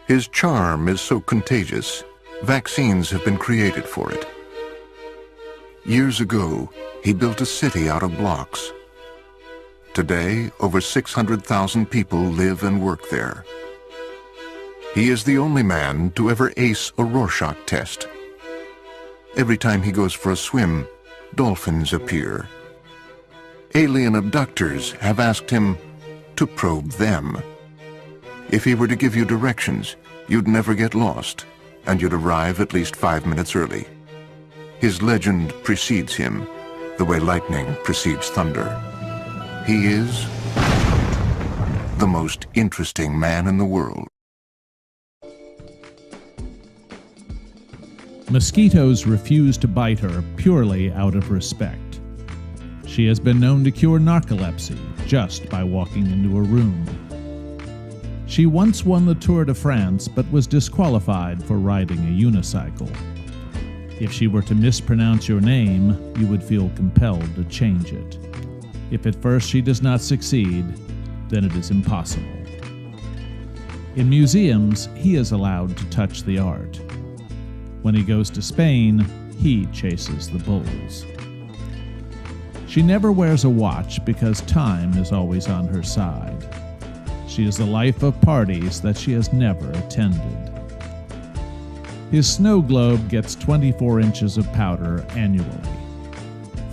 His charm is so contagious, vaccines have been created for it. Years ago, he built a city out of blocks. Today, over 600,000 people live and work there. He is the only man to ever ace a Rorschach test. Every time he goes for a swim, dolphins appear. Alien abductors have asked him to probe them. If he were to give you directions, you'd never get lost, and you'd arrive at least 5 minutes early. His legend precedes him, the way lightning precedes thunder. He is the most interesting man in the world. Mosquitoes refuse to bite her purely out of respect. She has been known to cure narcolepsy just by walking into a room. She once won the Tour de France but was disqualified for riding a unicycle. If she were to mispronounce your name, you would feel compelled to change it. If at first she does not succeed, then it is impossible. In museums, he is allowed to touch the art. When he goes to Spain, he chases the bulls. She never wears a watch because time is always on her side. She is the life of parties that she has never attended. His snow globe gets 24 inches of powder annually.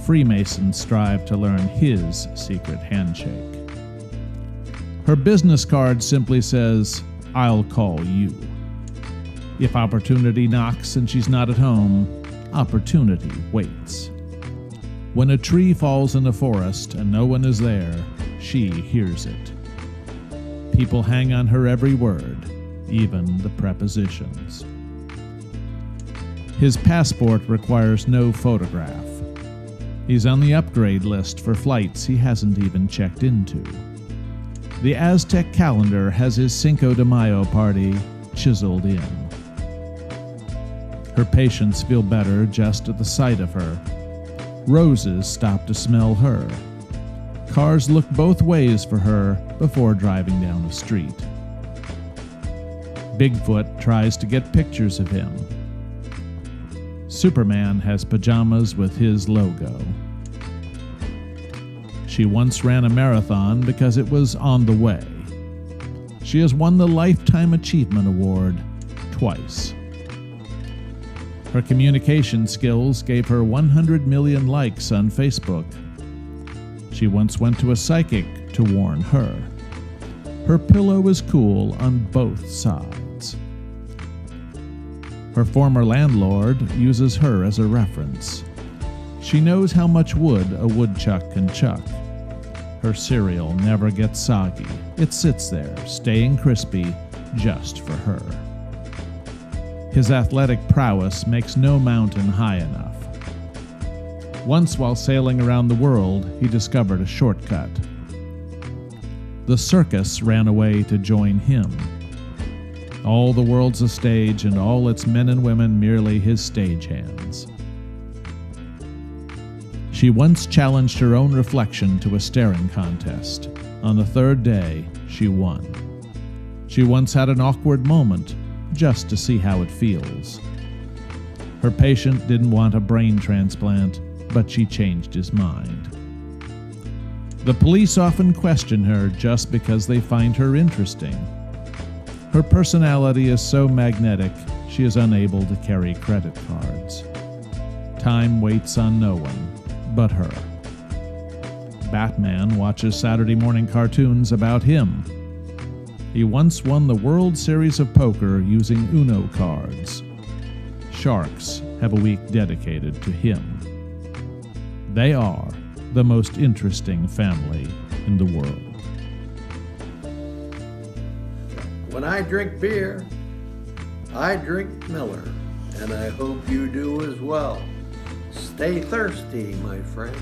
Freemasons strive to learn his secret handshake. Her business card simply says, "I'll call you." If opportunity knocks and she's not at home, opportunity waits. When a tree falls in a forest and no one is there, she hears it. People hang on her every word, even the prepositions. His passport requires no photograph. He's on the upgrade list for flights he hasn't even checked into. The Aztec calendar has his Cinco de Mayo party chiseled in. Her patients feel better just at the sight of her. Roses stop to smell her. Cars look both ways for her before driving down a street. Bigfoot tries to get pictures of him. Superman has pajamas with his logo. She once ran a marathon because it was on the way. She has won the Lifetime Achievement Award twice. Her communication skills gave her 100 million likes on Facebook. She once went to a psychic to warn her. Her pillow is cool on both sides. Her former landlord uses her as a reference. She knows how much wood a woodchuck can chuck. Her cereal never gets soggy. It sits there, staying crispy, just for her. His athletic prowess makes no mountain high enough. Once while sailing around the world, he discovered a shortcut. The circus ran away to join him. All the world's a stage, and all its men and women merely his stagehands. She once challenged her own reflection to a staring contest. On the third day, she won. She once had an awkward moment, just to see how it feels. Her patient didn't want a brain transplant, but she changed his mind. The police often question her just because they find her interesting. Her personality is so magnetic, she is unable to carry credit cards. Time waits on no one but her. Batman watches Saturday morning cartoons about him. He once won the World Series of Poker using Uno cards. Sharks have a week dedicated to him. They are the most interesting family in the world. When I drink beer, I drink Miller, and I hope you do as well. Stay thirsty, my friend.